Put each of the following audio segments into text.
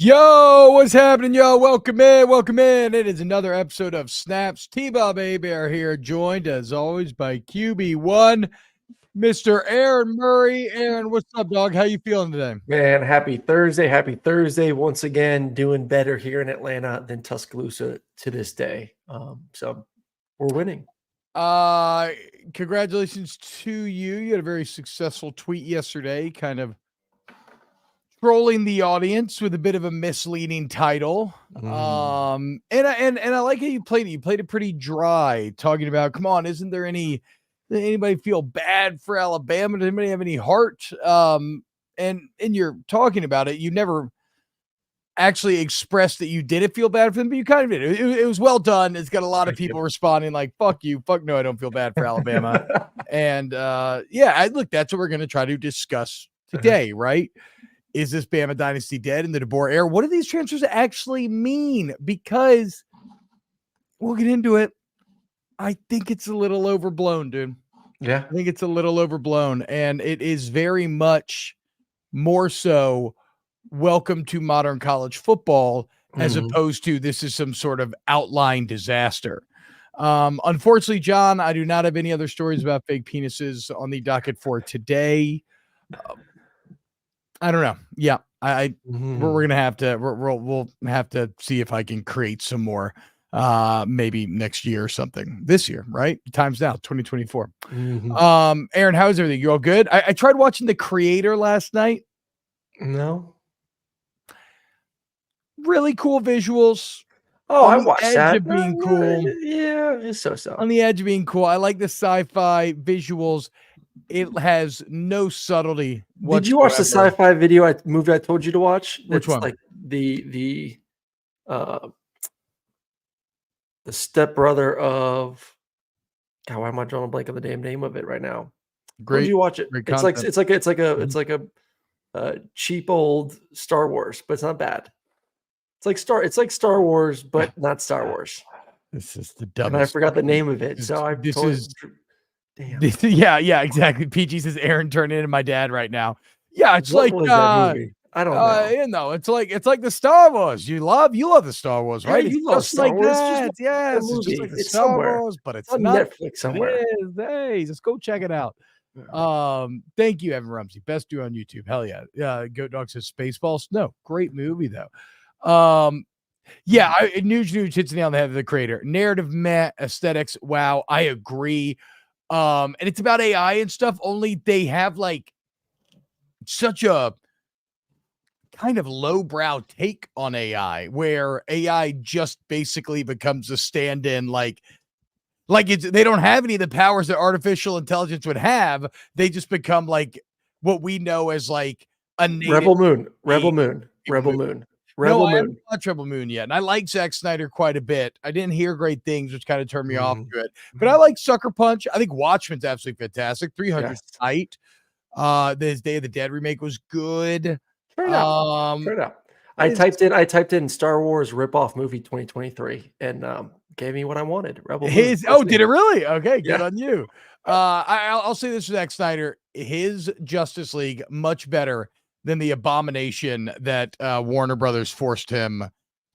Yo, what's happening, yo? Welcome in, welcome in. It is another episode of Snaps. T-Bob Hebert here, joined as always by QB1, Mr. Aaron Murray. Aaron, what's up, dog? How you feeling today? Man, happy Thursday. Happy Thursday. Once again, doing better here in Atlanta than Tuscaloosa to this day. So we're winning. Congratulations to you. You had a very successful tweet yesterday, kind of trolling the audience with a bit of a misleading title. And I like how you played it. You played it pretty dry, talking about, come on, isn't there anybody feel bad for Alabama? Does anybody have any heart? And you're talking about it. You never actually expressed that you didn't feel bad for them, but you kind of did. It was well done. It's got a lot of people responding like, fuck you, fuck no, I don't feel bad for Alabama. And look, that's what we're going to try to discuss today, right? Is this Bama dynasty dead in the DeBoer era? What do these transfers actually mean? Because we'll get into it. I think it's a little overblown, dude. Yeah. I think it's a little overblown, and it is very much more so welcome to modern college football as opposed to this is some sort of outlying disaster. Unfortunately, John, I do not have any other stories about fake penises on the docket for today. I don't know. Yeah, we're gonna have to we'll have to see if I can create some more. Maybe next year or something. This year, right? Time's now 2024. Aaron, how's everything? You all good? I tried watching The Creator last night. No. Really cool visuals. Oh, I watched that. Of being cool. Yeah, it's so. On the edge of being cool. I like the sci-fi visuals. It has no subtlety whatsoever. Did you watch the sci-fi movie I told you to watch? Which one? Like the stepbrother of. God, why am I drawing a blank on the damn name of it right now? Great. Did you watch it? It's Content. like a cheap old Star Wars, but it's not bad. It's like Star Wars, but not Star Wars. This is the dumbest. And I forgot the name of it. Damn. Yeah, exactly. PG says Aaron turned into my dad right now. Yeah, it's what like was that movie? I don't know. You know, it's like the Star Wars. You love the Star Wars, right? You love Star Wars. Yes, it's just like the Star Wars, but it's on not Netflix somewhere. It is. Hey, just go check it out. Thank you, Evan Rumsey. Best dude on YouTube. Hell yeah. Goat Dog says Spaceballs. No, great movie though. Nuge hits the nail on the head of The Creator. Narrative, meh. Aesthetics, wow. I agree. And it's about AI and stuff, only they have like such a kind of lowbrow take on AI, where AI just basically becomes a stand-in, like they don't have any of the powers that artificial intelligence would have. They just become like what we know as like a Rebel Moon. No, I haven't watched Rebel Moon yet, and I like Zack Snyder quite a bit. I didn't hear great things, which kind of turned me off to it. But I like Sucker Punch. I think Watchmen's absolutely fantastic. 300 tight. This Day of the Dead remake was good. Fair enough. I typed in Star Wars ripoff movie 2023 and gave me what I wanted. Rebel Moon. Did it really? Okay, good on you. I'll say this for Zack Snyder. His Justice League much better than the abomination that Warner Brothers forced him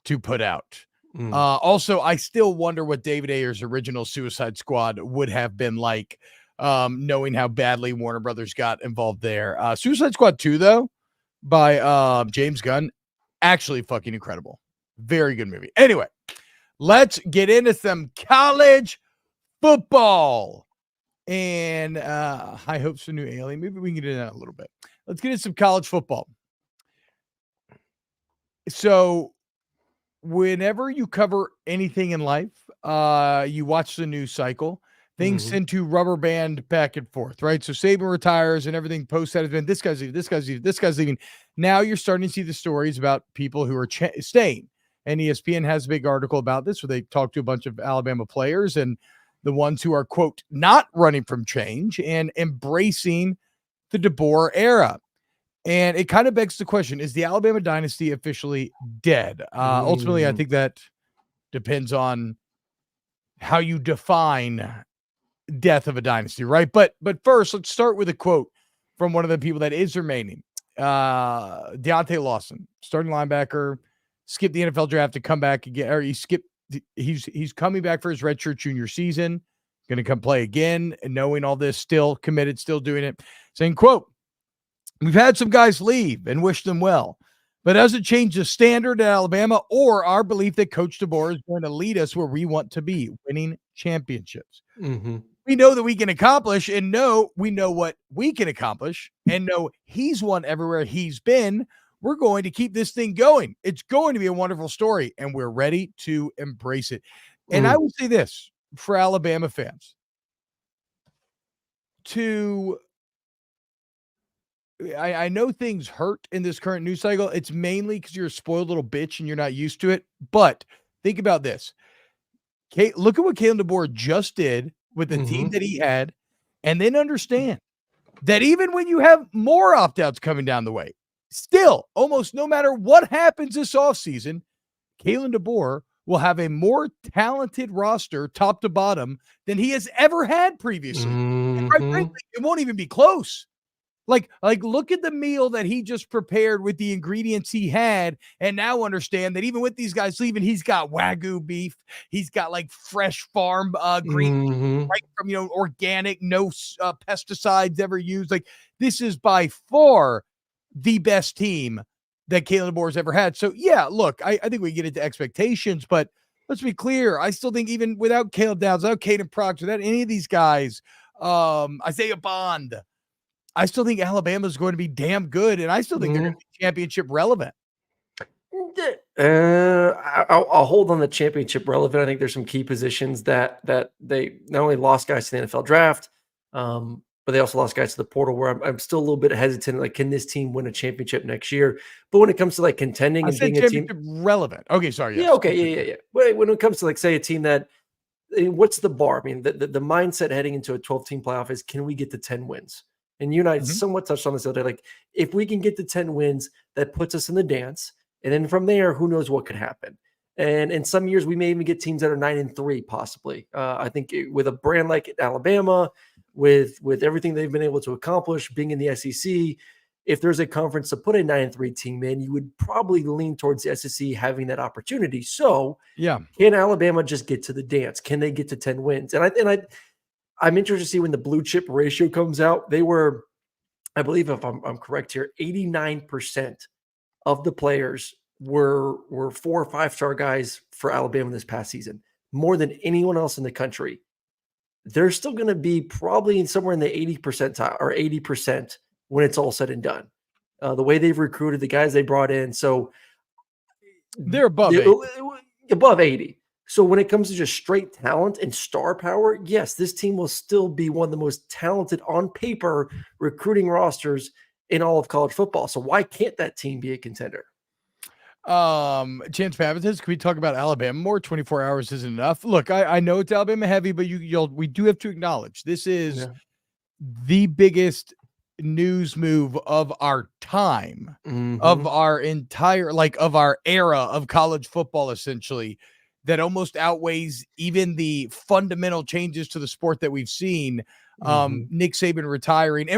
to put out. Also, I still wonder what David Ayer's original Suicide Squad would have been like, knowing how badly Warner Brothers got involved there. Suicide Squad 2, though, by James Gunn, actually fucking incredible. Very good movie. Anyway, let's get into some college football. And high hopes for new Alien. Maybe we can get into that a little bit. Let's get into some college football. So whenever you cover anything in life, you watch the news cycle, things tend to rubber band back and forth, right? So Saban retires and everything post that has been this guy's leaving. Now you're starting to see the stories about people who are staying. And ESPN has a big article about this where they talk to a bunch of Alabama players and the ones who are, quote, not running from change and embracing the DeBoer era. And it kind of begs the question, is the Alabama dynasty officially dead? Ultimately, I think that depends on how you define death of a dynasty, right? But first, let's start with a quote from one of the people that is remaining. Deontay Lawson, starting linebacker, skipped the NFL draft to come back again, or he's coming back for his redshirt junior season, going to come play again, and knowing all this, still committed, still doing it, saying, quote, "We've had some guys leave and wish them well, but it doesn't change the standard at Alabama or our belief that Coach DeBoer is going to lead us where we want to be, winning championships. Mm-hmm. We know that we can accomplish, and we know what we can accomplish, and know he's won everywhere he's been. We're going to keep this thing going. It's going to be a wonderful story, and we're ready to embrace it." And I would say this for Alabama fans, I know things hurt in this current news cycle. It's mainly because you're a spoiled little bitch and you're not used to it. But think about this. Look at what Kalen DeBoer just did with the team that he had, and then understand that even when you have more opt-outs coming down the way, still, almost no matter what happens this offseason, Kalen DeBoer will have a more talented roster top to bottom than he has ever had previously. And quite frankly, it won't even be close. Like, look at the meal that he just prepared with the ingredients he had, and now understand that even with these guys leaving, he's got Wagyu beef. He's got like fresh farm green, right from, organic, no pesticides ever used. Like, this is by far the best team that Kalen DeBoer's ever had. So yeah, look, I think we get into expectations, but let's be clear. I still think even without Caleb Downs, without Caden Proctor, without any of these guys, Isaiah Bond, I still think Alabama's going to be damn good, and I still think they're going to be championship relevant. I'll hold on the championship relevant. I think there's some key positions that they not only lost guys to the NFL draft, but they also lost guys to the portal, where I'm still a little bit hesitant. Like, can this team win a championship next year? But when it comes to like contending and being a team relevant. Okay, sorry. Yes. Yeah. Okay. Yeah. When it comes to like, say, a team that, what's the bar? I mean, the mindset heading into a 12-team playoff is, can we get to 10 wins? And you and I somewhat touched on this the other day. Like, if we can get to 10 wins, that puts us in the dance. And then from there, who knows what could happen. And in some years, we may even get teams that are 9-3, possibly. I think with a brand like Alabama, with everything they've been able to accomplish, being in the SEC, if there's a conference to put a 9-3 team in, you would probably lean towards the SEC having that opportunity. So, yeah, can Alabama just get to the dance? Can they get to 10 wins? I'm interested to see when the blue chip ratio comes out. They were, I believe, if I'm correct here, 89% of the players were 4 or 5-star guys for Alabama this past season, more than anyone else in the country. They're still going to be probably somewhere in the 80% or 80% when it's all said and done. The way they've recruited, the guys they brought in, so they're above 80. So when it comes to just straight talent and star power, yes, this team will still be one of the most talented on paper recruiting rosters in all of college football. So why can't that team be a contender? Chance Pavitas, can we talk about Alabama more? 24 hours isn't enough. Look, I know it's Alabama heavy, but we do have to acknowledge this is the biggest news move of our time, of our entire, of our era of college football, essentially, that almost outweighs even the fundamental changes to the sport that we've seen. Nick Saban retiring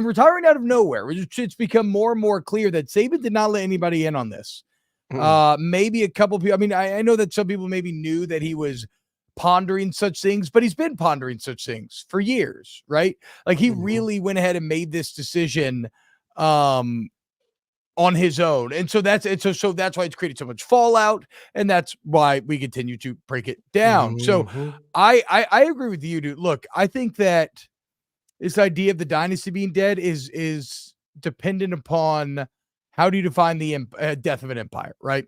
out of nowhere. It's become more and more clear that Saban did not let anybody in on this. Maybe a couple people. I mean, I know that some people maybe knew that he was pondering such things, but he's been pondering such things for years, right? Like, he really went ahead and made this decision on his own. And so that's why it's created so much fallout. And that's why we continue to break it down. So I agree with you, dude. Look, I think that this idea of the dynasty being dead is dependent upon how do you define the death of an empire, right?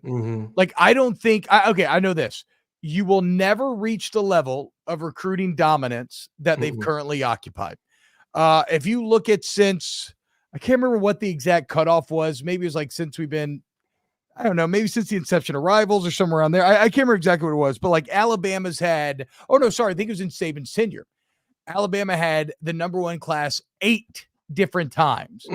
Like, I don't think, I know this. You will never reach the level of recruiting dominance that they've currently occupied. If you look at since, I can't remember what the exact cutoff was. Maybe it was like since we've been, I don't know, maybe since the inception of Rivals or somewhere around there. I can't remember exactly what it was, but like Alabama's had, I think it was in Saban's tenure. Alabama had the number one class 8 different times.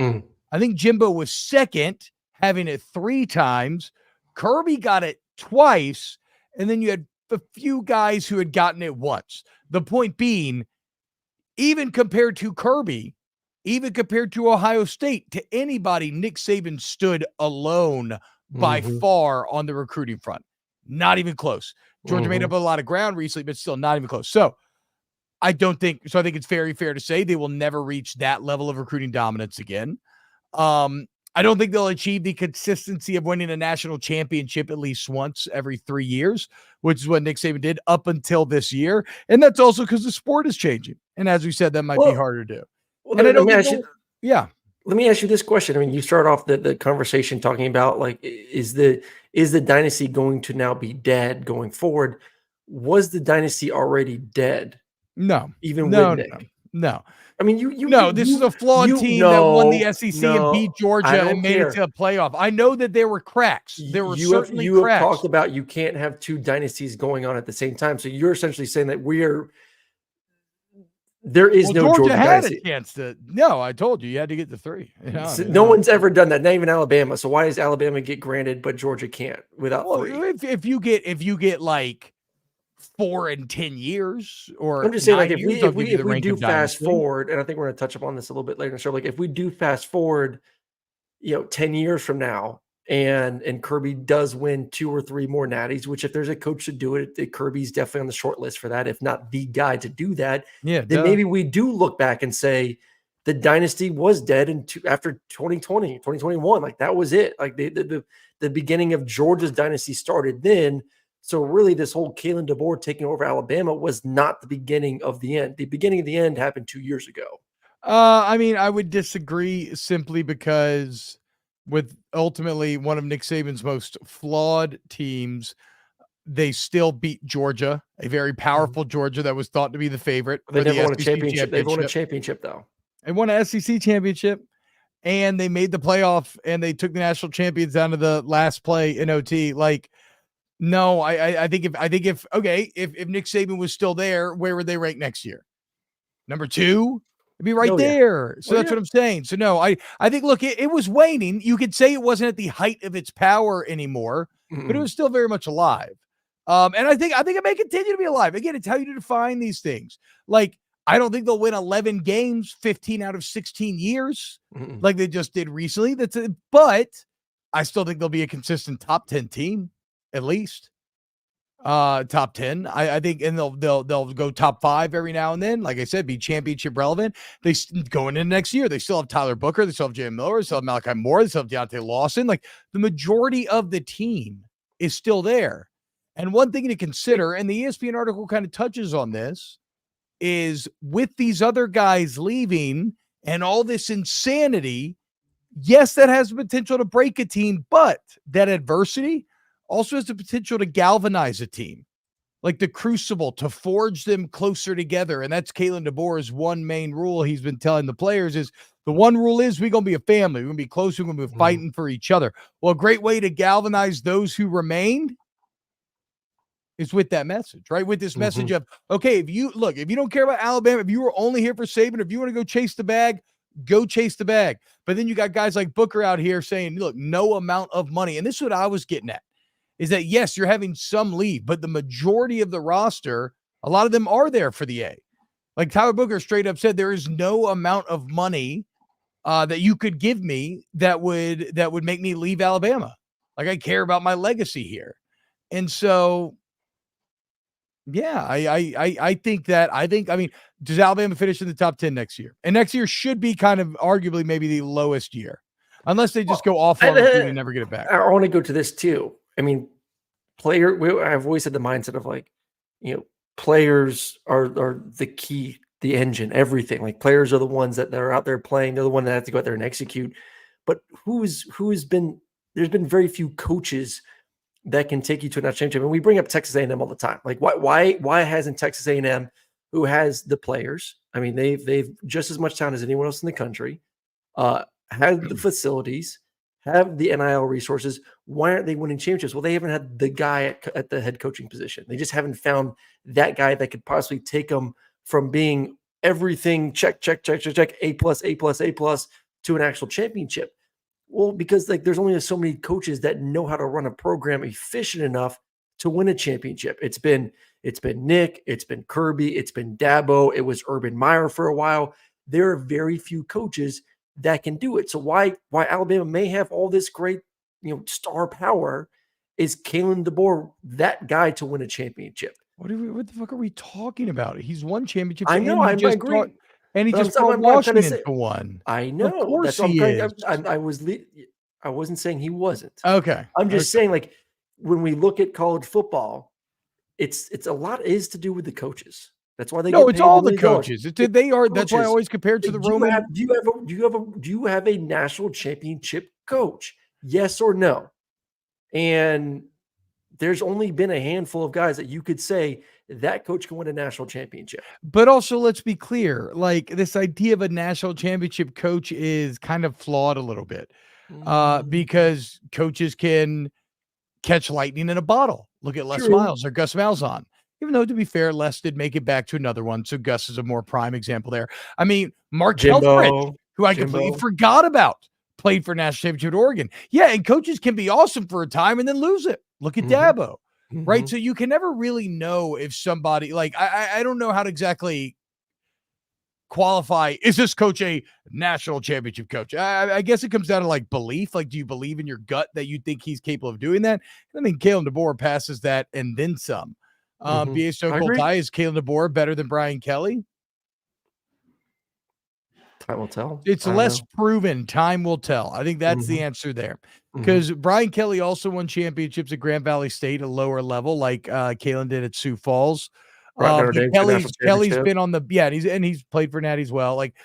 I think Jimbo was second, having it 3 times. Kirby got it twice. And then you had a few guys who had gotten it once. The point being, even compared to Kirby, even compared to Ohio State, to anybody, Nick Saban stood alone by far on the recruiting front. Not even close. Georgia made up a lot of ground recently, but still not even close. So I think it's very fair to say they will never reach that level of recruiting dominance again. I don't think they'll achieve the consistency of winning a national championship at least once every 3 years, which is what Nick Saban did up until this year. And that's also because the sport is changing. And as we said, that might be harder to do. Well, and I don't let me ask you this question. I mean, you start off the conversation talking about, like, is the dynasty going to now be dead going forward? Was the dynasty already dead? No. Even with Nick? No. I mean, this is a flawed team that won the SEC and beat Georgia and made it to a playoff. I know that there were cracks. There were certainly cracks. You have talked about you can't have two dynasties going on at the same time. So you're essentially saying that there is no Georgia had dynasty. A chance to. No, I told you had to get the 3. No one's ever done that. Not even Alabama. So why does Alabama get granted but Georgia can't without 3? If you get like 4 and 10 years, or I'm just saying, like, if we do fast forward, and I think we're going to touch upon this a little bit later in the show. Like, if we do fast forward, 10 years from now, and Kirby does win 2 or 3 more natties, which if there's a coach to do it, Kirby's definitely on the short list for that, if not the guy to do that. Yeah, then maybe we do look back and say the dynasty was dead after 2020, 2021. Like, that was it. Like, the beginning of Georgia's dynasty started then. So really, this whole Kalen DeBoer taking over Alabama was not the beginning of the end. The beginning of the end happened 2 years ago. I mean, I would disagree simply because with ultimately one of Nick Saban's most flawed teams, they still beat Georgia, a very powerful Georgia that was thought to be the favorite. They never won a championship. They've won a championship, though. They won an SEC championship, and they made the playoff, and they took the national champions down to the last play in OT. Like, no, I think if Nick Saban was still there, where would they rank next year? Number 2? It'd be right there. So that's what I'm saying. So no, I think, look, it was waning. You could say it wasn't at the height of its power anymore, but it was still very much alive. And I think it may continue to be alive. Again, it's how you define these things. Like, I don't think they'll win 11 games, 15 out of 16 years, like they just did recently. But I still think they'll be a consistent top 10 team. At least top 10, I think, and they'll go top 5 every now and then. Like I said, be championship relevant. They going into next year, they still have Tyler Booker, they still have Jalen Milroe, they still have Malachi Moore, they still have Deontay Lawson. Like, the majority of the team is still there. And one thing to consider, and the ESPN article kind of touches on this, is with these other guys leaving and all this insanity, yes, that has the potential to break a team, but that adversity also has the potential to galvanize a team, like the crucible, to forge them closer together. And that's Kalen DeBoer's one main rule he's been telling the players is, the one rule is we're going to be a family. We're going to be close. We're going to be fighting for each other. Well, a great way to galvanize those who remained is with that message, right? With this message of, okay, if you don't care about Alabama, if you were only here for Saban, if you want to go chase the bag, go chase the bag. But then you got guys like Booker out here saying, look, no amount of money. And this is what I was getting at. Is that, yes, you're having some leave, but the majority of the roster, a lot of them are there for the A. Like Tyler Booker straight up said, there is no amount of money that you could give me that would make me leave Alabama. Like, I care about my legacy here. And so, yeah, I think, I mean, does Alabama finish in the top 10 next year? And next year should be kind of arguably maybe the lowest year, unless they just go off on and never get it back. I want to go to this too. I mean, I've always had the mindset of, like, players are the key, the engine, everything. Like, players are the ones that are out there playing. They're the one that have to go out there and execute. But there's been very few coaches that can take you to a national championship. And we bring up Texas A&M all the time. Like, why hasn't Texas A&M, who has the players? I mean, they've just as much talent as anyone else in the country, had the facilities, have the NIL resources. Why aren't they winning championships? Well, they haven't had the guy at the head coaching position. They just haven't found that guy that could possibly take them from being everything check, A+, to an actual championship. Well, because, like, there's only so many coaches that know how to run a program efficient enough to win a championship. It's been Nick, it's been Kirby, it's been Dabo, it was Urban Meyer for a while. There are very few coaches that can do it. So why Alabama may have all this great, star power, is Kalen DeBoer that guy to win a championship? What the fuck are we talking about? He's won championships. I know, I agree. And he But just I'm brought trying to Washington say, to one. I know. Of course That's what he is. I wasn't saying he wasn't. Okay. I'm just saying, like, when we look at college football, it's a lot is to do with the coaches. That's why they get paid. It's all the coaches. That's why I always compare it to the Roman. Do you have a national championship coach? Yes or no? And there's only been a handful of guys that you could say that coach can win a national championship. But also, let's be clear, like, this idea of a national championship coach is kind of flawed a little bit, because coaches can catch lightning in a bottle. Look at Les Miles or Gus Malzahn. Even though, to be fair, Les did make it back to another one, so Gus is a more prime example there. I mean, Mark Helfrich, who I completely forgot about, played for national championship at Oregon. Yeah, and coaches can be awesome for a time and then lose it. Look at Dabo, right? So you can never really know if somebody, like, I don't know how to exactly qualify. Is this coach a national championship coach? I guess it comes down to, like, belief. Like, do you believe in your gut that you think he's capable of doing that? I mean, Kalen DeBoer passes that and then some. B.A. Stone Cold Tie, is Kalen DeBoer better than Brian Kelly? Time will tell. It's less proven. Time will tell. I think that's the answer there. Because Brian Kelly also won championships at Grand Valley State, a lower level, like Kalen did at Sioux Falls. Kelly's been on he's played for Natty as well. Like,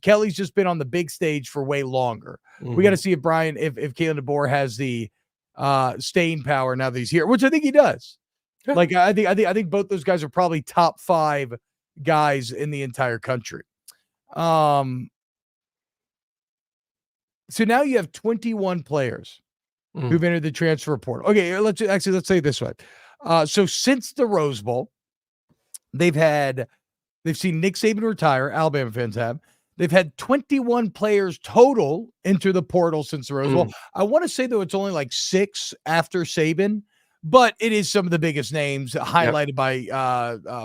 Kelly's just been on the big stage for way longer. We got to see if Kalen DeBoer has the staying power now that he's here, which I think he does. Yeah. Like, I think both those guys are probably top 5 guys in the entire country. So now you have 21 players who've entered the transfer portal. Okay, let's say it this way. So since the Rose Bowl, they've seen Nick Saban retire. Alabama fans have. They've had 21 players total enter the portal since the Rose Bowl. I want to say, though, it's only like 6 after Saban, but it is some of the biggest names highlighted by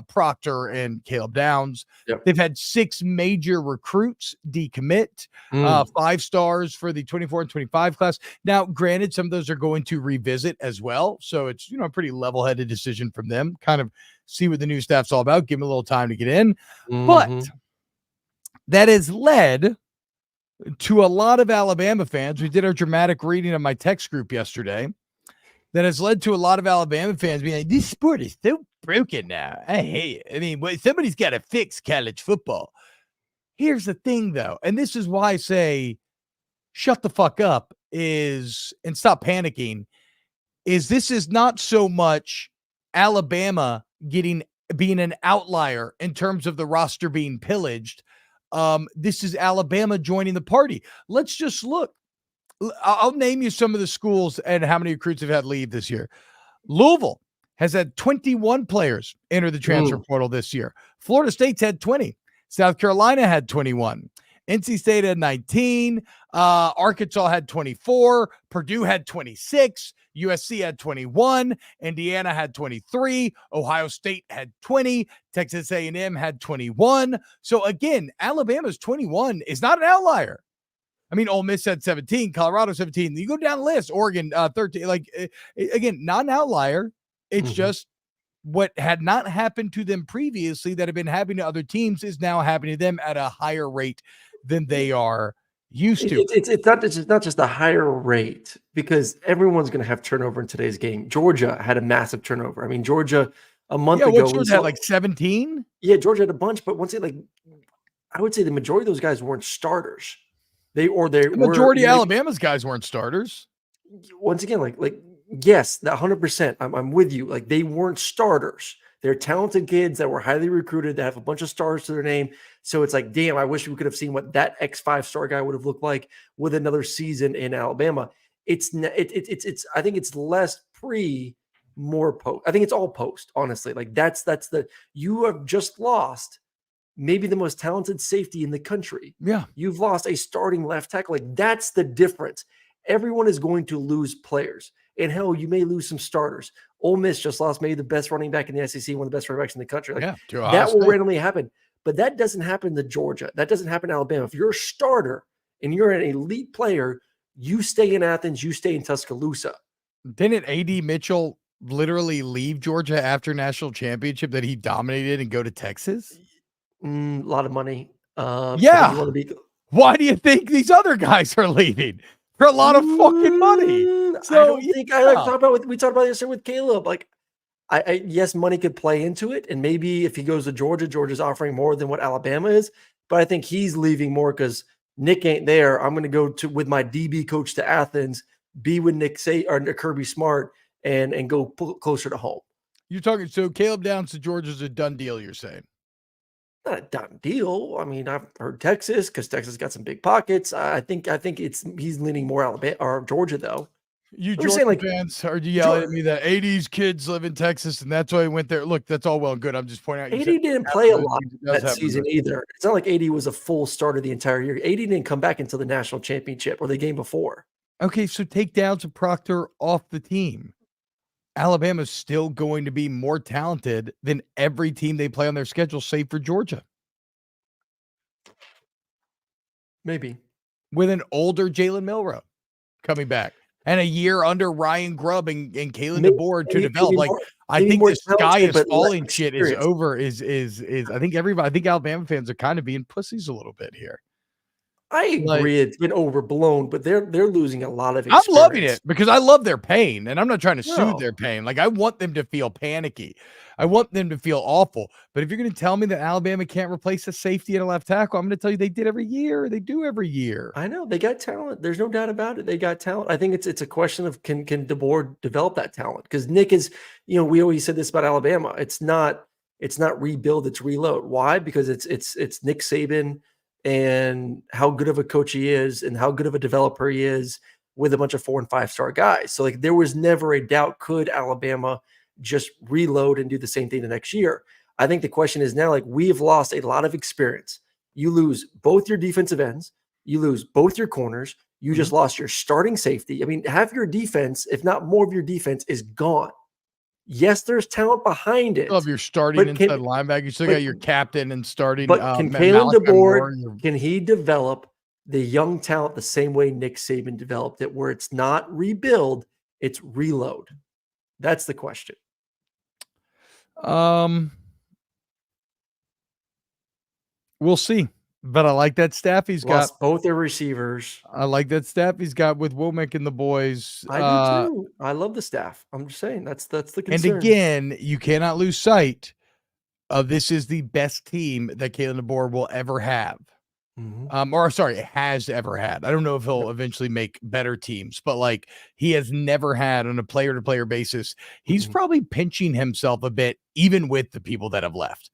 Proctor and Caleb Downs. They've had 6 major recruits decommit, 5 stars for the 24 and 25 class. Now, granted, some of those are going to revisit as well. So it's, a pretty level-headed decision from them. Kind of see what the new staff's all about. Give them a little time to get in. But that has led to a lot of Alabama fans. We did our dramatic reading of my text group yesterday. That has led to a lot of Alabama fans being like, this sport is so broken now. I hate it. I mean, somebody's got to fix college football. Here's the thing, though, and this is why I say shut the fuck up and stop panicking, this is not so much Alabama being an outlier in terms of the roster being pillaged. This is Alabama joining the party. Let's just look. I'll name you some of the schools and how many recruits have had leave this year. Louisville has had 21 players enter the transfer portal this year. Florida State's had 20. South Carolina had 21. NC State had 19. Arkansas had 24. Purdue had 26. USC had 21. Indiana had 23. Ohio State had 20. Texas A&M had 21. So again, Alabama's 21 is not an outlier. I mean, Ole Miss had 17, Colorado 17. You go down the list, Oregon 13. Like, again, not an outlier. It's just what had not happened to them previously that had been happening to other teams is now happening to them at a higher rate than they are used to. It's not just a higher rate, because everyone's going to have turnover in today's game. Georgia had a massive turnover. I mean, Georgia a month ago Georgia had like 17. Yeah, Georgia had a bunch, but once I would say the majority of those guys weren't starters. The majority of Alabama's guys weren't starters. Once again, yes, 100%. I'm with you. Like, they weren't starters. They're talented kids that were highly recruited that have a bunch of stars to their name. So it's like, damn, I wish we could have seen what that X5 star guy would have looked like with another season in Alabama. I think it's less pre, more post. I think it's all post, honestly. Like, you have just lost maybe the most talented safety in the country. Yeah. You've lost a starting left tackle. Like, that's the difference. Everyone is going to lose players. And hell, you may lose some starters. Ole Miss just lost maybe the best running back in the SEC, one of the best running backs in the country. Like, that will randomly happen. but that doesn't happen to Georgia. That doesn't happen to Alabama. If you're a starter and you're an elite player, you stay in Athens, you stay in Tuscaloosa. Didn't A.D. Mitchell literally leave Georgia after national championship that he dominated and go to Texas? A lot of money. Yeah. You want to be. Why do you think these other guys are leaving? For a lot of fucking money. So I don't think we talked about this with Caleb. Like, yes, money could play into it, and maybe if he goes to Georgia, Georgia's offering more than what Alabama is. But I think he's leaving more because Nick ain't there. I'm going to go with my DB coach to Athens, be with Nick or Kirby Smart, and go closer to home. You're talking so Caleb Downs to Georgia's a done deal. You're saying not a done deal. I mean, I've heard Texas because Texas got some big pockets. I think he's leaning more Alabama or Georgia though. You Georgia fans are yelling at me that 80s kids live in Texas and that's why he went there. Look, that's all well and good. I'm just pointing out. 80 didn't play a lot that season either. It's not like 80 was a full starter the entire year. 80 didn't come back until the national championship or the game before. Okay, so take Downs and Proctor off the team. Alabama's still going to be more talented than every team they play on their schedule, save for Georgia. Maybe. With an older Jalen Milroe coming back and a year under Ryan Grubb and Kalen DeBoer to develop. Like, I think the sky is falling shit is over. I think Alabama fans are kind of being pussies a little bit here. I agree, it's been overblown, but they're losing a lot of experience. I'm loving it because I love their pain, and I'm not trying to soothe their pain. Like, I want them to feel panicky. I want them to feel awful. But if you're going to tell me that Alabama can't replace a safety and a left tackle, I'm going to tell you they did every year. They do every year. I know they got talent. There's no doubt about it. They got talent. I think it's a question of can DeBoer develop that talent? Because Nick is, we always said this about Alabama. It's not rebuild, it's reload. Why? Because it's Nick Saban and how good of a coach he is and how good of a developer he is with a bunch of 4- and 5-star guys. So like there was never a doubt, could Alabama just reload and do the same thing the next year? I think the question is now, like, we have lost a lot of experience. You lose both your defensive ends. You lose both your corners. You just lost your starting safety. I mean, half your defense, if not more of your defense, is gone. Yes, there's talent behind it. Love your starting inside linebacker. You still got your captain and starting. But can Kalen DeBoer, can he develop the young talent the same way Nick Saban developed it, where it's not rebuild, it's reload? That's the question. We'll see. But I like that staff he's got. Both their receivers. I like that staff he's got with Womack and the boys. I do too. I love the staff. I'm just saying that's the concern. And again, you cannot lose sight of this is the best team that Kalen DeBoer will ever have. Has ever had. I don't know if he'll eventually make better teams, but like he has never had on a player-to-player basis. He's probably pinching himself a bit, even with the people that have left.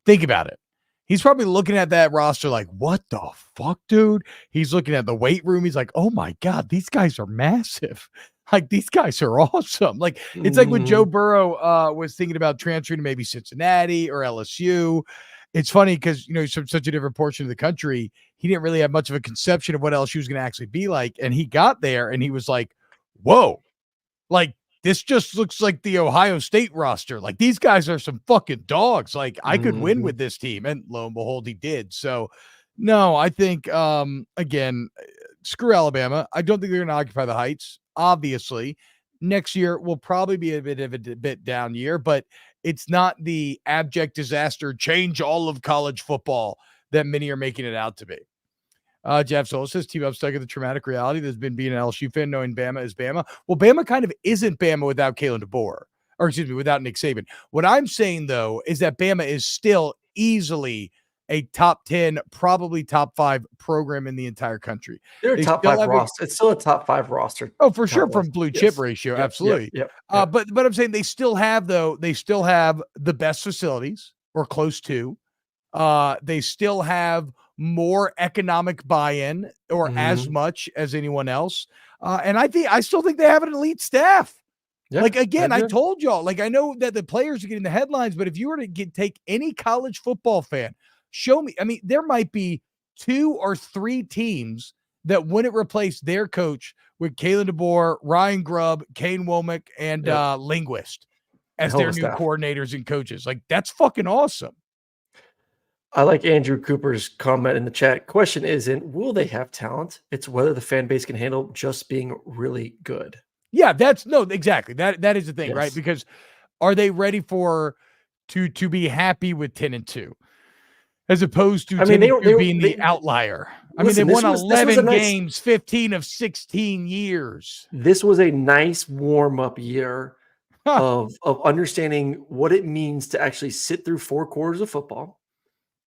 Think about it. He's probably looking at that roster like, what the fuck, dude? He's looking at the weight room. He's like, oh my God, these guys are massive. Like, these guys are awesome. Like, it's like when Joe Burrow was thinking about transferring to maybe Cincinnati or LSU. It's funny because, he's from such a different portion of the country. He didn't really have much of a conception of what LSU was going to actually be like. And he got there and he was like, whoa, like, this just looks like the Ohio State roster. Like, these guys are some fucking dogs. Like, I could win with this team. And lo and behold, he did. So, no, I think, again, screw Alabama. I don't think they're going to occupy the Heights. Obviously, next year will probably be a bit down year, but it's not the abject disaster, change all of college football that many are making it out to be. Jeff Solis says, T-Bob stuck at the traumatic reality that's been being an LSU fan, knowing Bama is Bama. Well, Bama kind of isn't Bama without Kalen DeBoer, or excuse me, without Nick Saban. What I'm saying, though, is that Bama is still easily a top 10, probably top 5 program in the entire country. They're a top 5 roster. It's still a top 5 roster. Oh, for sure, from blue chip ratio, absolutely. Yep. But I'm saying they still have the best facilities, or close to. They still have more economic buy-in, or as much as anyone else. And I still think they have an elite staff. Yeah, like, again, I told y'all, like, I know that the players are getting the headlines, but if you were to take any college football fan, show me. I mean, there might be 2 or 3 teams that wouldn't replace their coach with Kalen DeBoer, Ryan Grubb, Kane Womack, and Linguist as their new coordinators and coaches. Like, that's fucking awesome. I like Andrew Cooper's comment in the chat. Question isn't, will they have talent? It's whether the fan base can handle just being really good. Yeah, exactly. That is the thing, right? Yes. Because are they ready to be happy with 10-2 as opposed to I mean, 10-2 being the outlier? I mean, listen, they've won this was a 11 nice games, 15 of 16 years. This was a nice warm-up year Huh, of understanding what it means to actually sit through 4 quarters of football,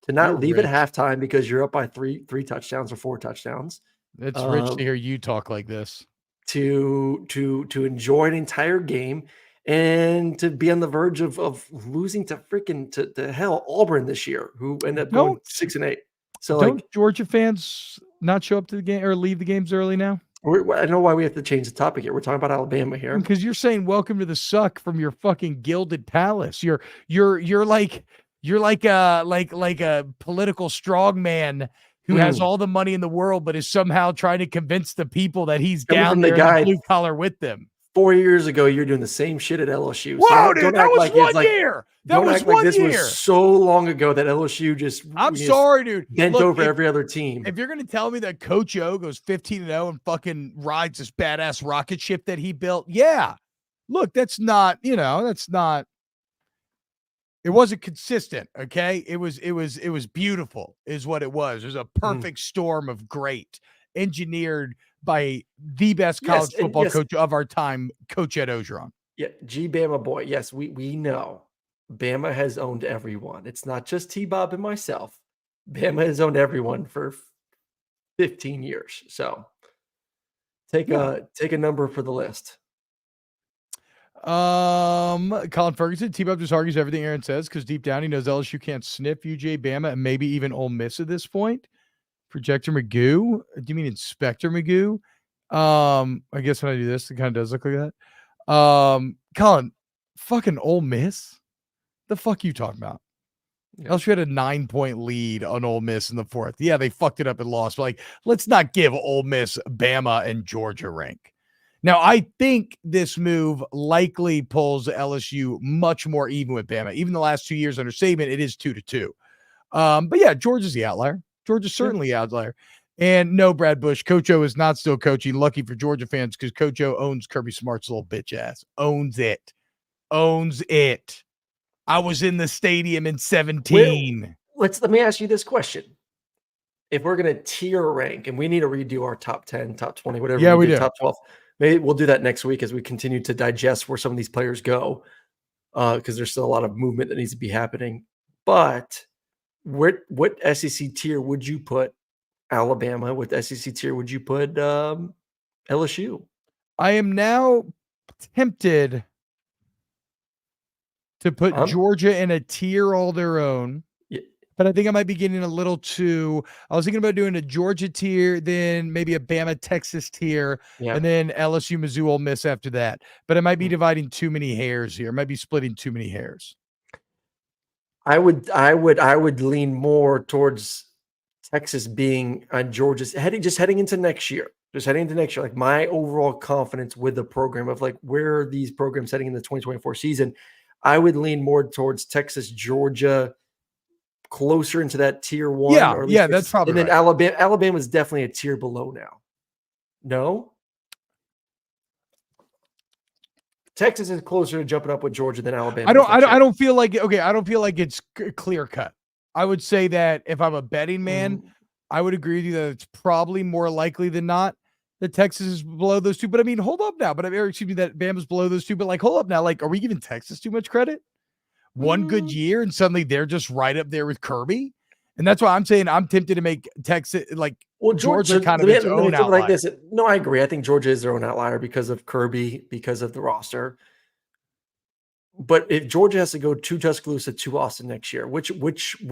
to you're not leave at rich. halftime because you're up by three touchdowns or 4 touchdowns, It's rich to um, hear you talk like this. to enjoy an entire game and to be on the verge of losing to freaking to hell Auburn this year, who ended up going Don't 6-8. So, don't like, Georgia fans not show up to the game or leave the games early now? I don't know why we have to change the topic here. We're talking about Alabama here. Because you're saying welcome to the suck from your fucking gilded palace. You're like a political strongman who has all the money in the world, but is somehow trying to convince the people that he's Coming down from the there in the guy blue collar with them. 4 years ago, you're doing the same shit at LSU. So Whoa, dude, don't that act was like it's 1 like year. That don't was act like 1 this year. was so long ago that LSU just I'm just sorry, dude. bent Look, over every other team. if you're gonna tell me that Coach O goes 15-0 and fucking rides this badass rocket ship that he built, yeah. Look, that's not, that's not. It wasn't consistent, okay? It was beautiful, is what it was. It was a perfect storm of great, engineered by the best college football coach of our time, Coach Ed Ogeron. Yeah, G Bama boy. Yes, we know Bama has owned everyone. It's not just T-Bob and myself. Bama has owned everyone for 15 years. So take a number for the list. Colin Ferguson, T-Bob just argues everything Aaron says because deep down he knows LSU can't sniff UJ, Bama, and maybe even Ole Miss at this point. Projector Magoo? Do you mean Inspector Magoo? I guess when I do this, it kind of does look like that. Colin, fucking Ole Miss? The fuck you talking about? Yeah. LSU had a 9-point lead on Ole Miss in the fourth. Yeah, they fucked it up and lost. But like, let's not give Ole Miss, Bama, and Georgia rank. Now, I think this move likely pulls LSU much more even with Bama. Even the last 2 years under Saban, it is 2-2. But yeah, Georgia's the outlier. Georgia's certainly the outlier. And no, Brad Bush, Coach O is not still coaching. Lucky for Georgia fans because Coach O owns Kirby Smart's little bitch ass. Owns it. I was in the stadium in 17. Let me ask you this question. If we're going to tier rank, and we need to redo our top 10, top 20, whatever we do, top 12, maybe we'll do that next week as we continue to digest where some of these players go, because there's still a lot of movement that needs to be happening. But what SEC tier would you put Alabama? What SEC tier would you put LSU? I am now tempted to put Georgia in a tier all their own. Yeah. But I think I might be getting a little too. I was thinking about doing a Georgia tier, then maybe a Bama Texas tier, and then LSU Mizzou Ole Miss after that. But I might be dividing too many hairs here. I might be splitting too many hairs. I would lean more towards Texas being on Georgia's heading into next year. Like my overall confidence with the program of like where are these programs heading in the 2024 season, I would lean more towards Texas, Georgia, closer into that tier 1. Yeah, that's probably and then right. Alabama is definitely a tier below now. No? Texas is closer to jumping up with Georgia than Alabama. I don't feel like it's clear cut. I would say that if I'm a betting man, I would agree with you that it's probably more likely than not that Texas is below those two. But I mean, hold up now. But excuse me, that Bama's below those two. But like, hold up now. Like, are we giving Texas too much credit? One good year and suddenly they're just right up there with Kirby. And that's why I'm saying I'm tempted to make Texas Georgia kind of its own outlier. Like this. No, I agree. I think Georgia is their own outlier because of Kirby, because of the roster. But if Georgia has to go to Tuscaloosa, to Austin next year, which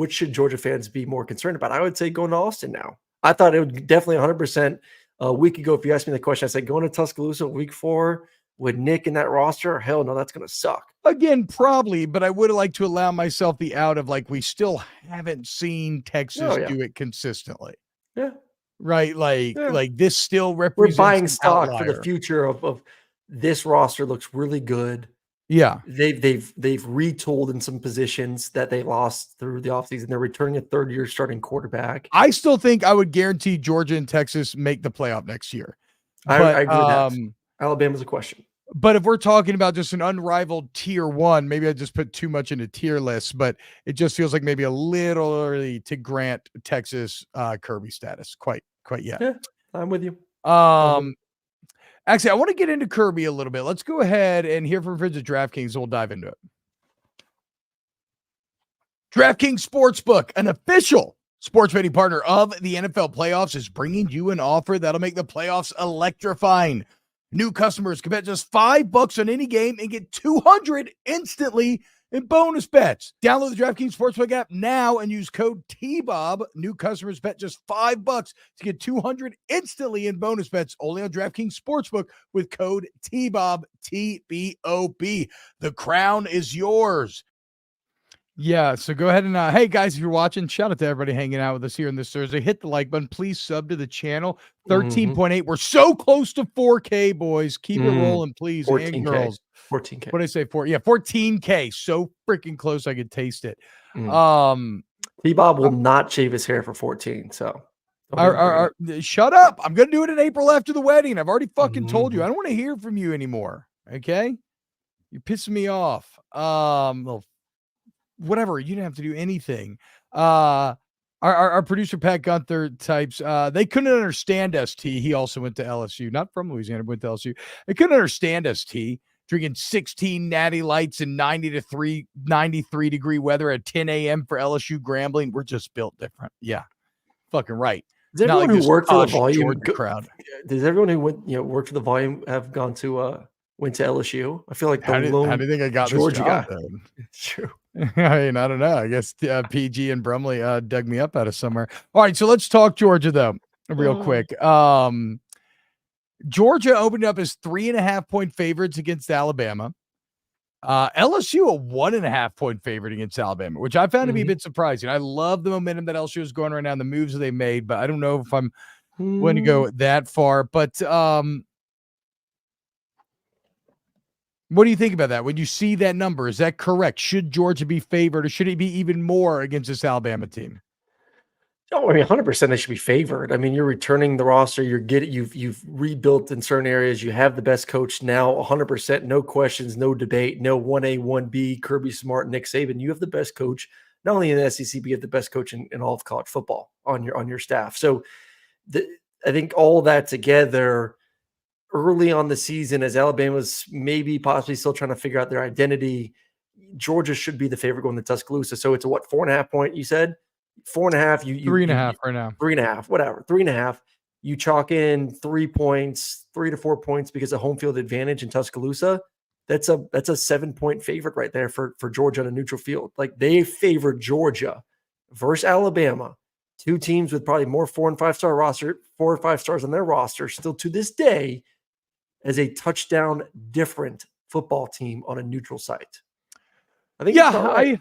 should Georgia fans be more concerned about? I would say going to Austin now. I thought it would definitely 100%. A week ago, if you asked me the question, I said going to Tuscaloosa week 4 with Nick in that roster, hell no, that's going to suck. Again, probably, but I would like to allow myself the out of like we still haven't seen Texas do it consistently. Yeah. Right. Like this still represents we're buying stock outlier for the future of this roster looks really good. Yeah. They've retooled in some positions that they lost through the offseason. They're returning a third-year starting quarterback. I still think I would guarantee Georgia and Texas make the playoff next year. I But agree with that. Alabama's a question. But if we're talking about just an unrivaled tier one, maybe I just put too much into tier lists, but it just feels like maybe a little early to grant Texas Kirby status quite yet. Yeah, I'm with you. Actually, I want to get into Kirby a little bit. Let's go ahead and hear from friends at DraftKings, and we'll dive into it. DraftKings Sportsbook, an official sports betting partner of the NFL playoffs, is bringing you an offer that'll make the playoffs electrifying. New customers can bet just $5 on any game and get $200 instantly in bonus bets. Download the DraftKings Sportsbook app now and use code T-Bob. New customers bet just $5 to get $200 instantly in bonus bets only on DraftKings Sportsbook with code T-Bob, T-B-O-B. The crown is yours. Yeah, so go ahead and hey guys, if you're watching, shout out to everybody hanging out with us here on this Thursday. Hit the like button, please sub to the channel. 13.8. We're so close to 4K, boys. Keep it rolling, please. 14K. And girls. 14K. What did I say? 14K. So freaking close, I could taste it. T-Bob will not shave his hair for 14. So shut up. I'm gonna do it in April after the wedding. I've already fucking told you. I don't want to hear from you anymore. Okay, you're pissing me off. Whatever, you didn't have to do anything. Our producer Pat Gunther types, they couldn't understand ST. He also went to LSU, not from Louisiana, went to LSU. They couldn't understand ST drinking 16 natty lights in 93 degree weather at 10 a.m. for LSU Grambling. We're just built different. Yeah, fucking right. Does everyone who worked for the volume crowd? Does everyone who went, worked for the volume have gone to went to LSU? I feel like how do you think I got Georgia this job? It's true. I mean, I don't know. I guess PG and Brumley dug me up out of somewhere. All right, so let's talk Georgia though, real quick. Georgia opened up as 3.5-point favorites against Alabama. LSU a 1.5-point favorite against Alabama, which I found to be a bit surprising. I love the momentum that LSU is going right now, and the moves that they made, but I don't know if I'm going to go that far. But what do you think about that? When you see that number, is that correct? Should Georgia be favored, or should it be even more against this Alabama team? Oh, I mean, 100% they should be favored. I mean, you're returning the roster. You've rebuilt in certain areas. You have the best coach now, 100%, no questions, no debate, no 1A, 1B, Kirby Smart, Nick Saban. You have the best coach, not only in the SEC, but you have the best coach in all of college football on your staff. So I think all that together early on the season, as Alabama's maybe possibly still trying to figure out their identity, Georgia should be the favorite going to Tuscaloosa. So it's a 4.5 point, you said? 4.5. 3.5 right now. 3.5, whatever. 3.5. You chalk in 3 points, 3 to 4 points because of home field advantage in Tuscaloosa. That's a 7-point favorite right there for Georgia on a neutral field. Like, they favored Georgia versus Alabama, two teams with probably more 4 and 5 star roster, 4 or 5 stars on their roster, still to this day, as a touchdown different football team on a neutral site. I think it's about right.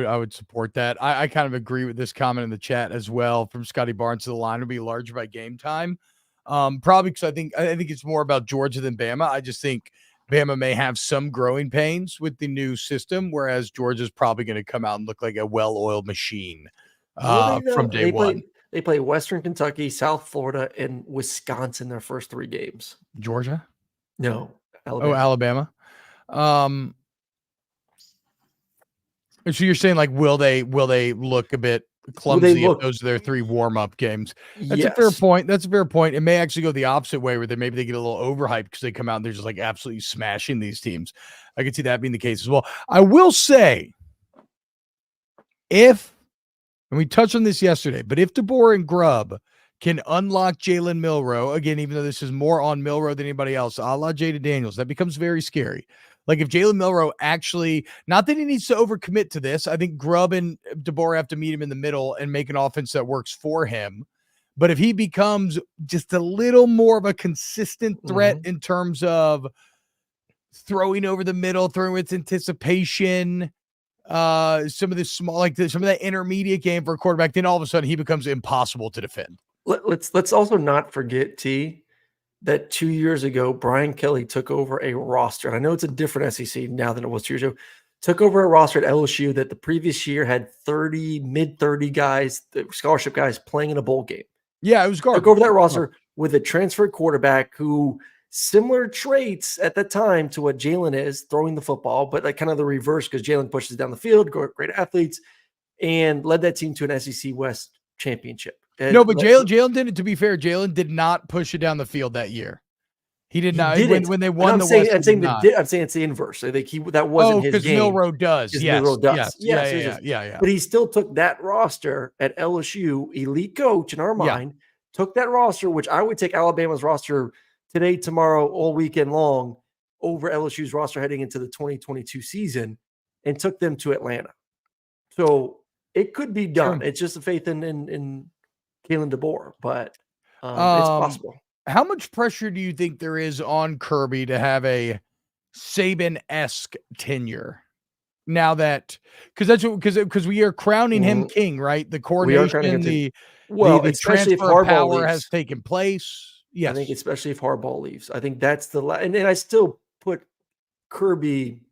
I would support that. I kind of agree with this comment in the chat as well from Scotty Barnes. The line would be larger by game time. Probably because I think it's more about Georgia than Bama. I just think Bama may have some growing pains with the new system, whereas Georgia's probably going to come out and look like a well-oiled machine from day one. They play Western Kentucky, South Florida, and Wisconsin their first 3 games. Georgia? No. Alabama. So you're saying, like, will they look a bit clumsy if those are their 3 warm-up games? That's a fair point. That's a fair point. It may actually go the opposite way, where maybe they get a little overhyped because they come out and they're just like absolutely smashing these teams. I could see that being the case as well. I will say, and we touched on this yesterday, but if DeBoer and Grubb can unlock Jalen Milroe, again, even though this is more on Milroe than anybody else, a la Jada Daniels, that becomes very scary. Like, if Jalen Milroe actually, not that he needs to overcommit to this, I think Grubb and DeBoer have to meet him in the middle and make an offense that works for him. But if he becomes just a little more of a consistent threat in terms of throwing over the middle, throwing with anticipation, some of this small, some of that intermediate game for a quarterback, then all of a sudden he becomes impossible to defend. Let's also not forget, that 2 years ago, Brian Kelly took over a roster. And I know it's a different SEC now than it was 2 years ago. Took over a roster at LSU that the previous year had 30, mid-30 guys, the scholarship guys playing in a bowl game. Yeah, it was garbage. Took over that roster with a transfer quarterback who similar traits at the time to what Jalen is, throwing the football, but like kind of the reverse because Jalen pushes down the field, great athletes, and led that team to an SEC West championship. No, but Jalen didn't. To be fair, Jalen did not push it down the field that year. He did not. When they won the West, I'm saying it's the inverse. I think that wasn't his game. Milroe does. Yes. Milroe does. Yeah. But he still took that roster at LSU, elite coach in our mind, took that roster, which I would take Alabama's roster today, tomorrow, all weekend long over LSU's roster heading into the 2022 season, and took them to Atlanta. So it could be done. Sure. It's just a faith in Kalen DeBoer, but it's possible. How much pressure do you think there is on Kirby to have a Saban-esque tenure? Now that because we are crowning him king, right? The coordination, the transfer of power has taken place. Yes, I think especially if Harbaugh leaves, I think that's and I still put Kirby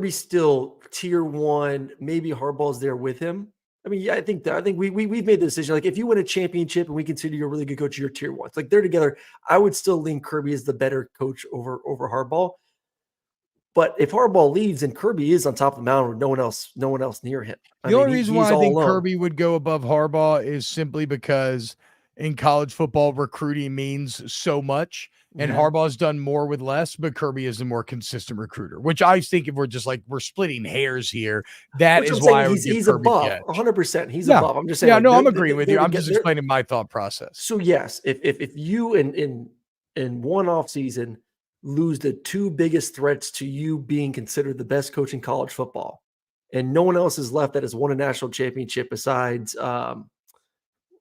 still tier 1. Maybe Harbaugh's there with him. I mean, I think we've made the decision. Like, if you win a championship and we consider you a really good coach, you're tier 1. It's like they're together. I would still lean Kirby as the better coach over Harbaugh. But if Harbaugh leaves and Kirby is on top of the mountain with no one else near him, the only reason why I think Kirby would go above Harbaugh is simply because in college football, recruiting means so much. And Harbaugh's done more with less, but Kirby is a more consistent recruiter, which I think if we're splitting hairs here, that is why he's above 100%. He's above. I'm just saying. Yeah, no, I'm agreeing with you. I'm just explaining my thought process. So yes, if you in one off season lose the 2 biggest threats to you being considered the best coach in college football, and no one else is left that has won a national championship besides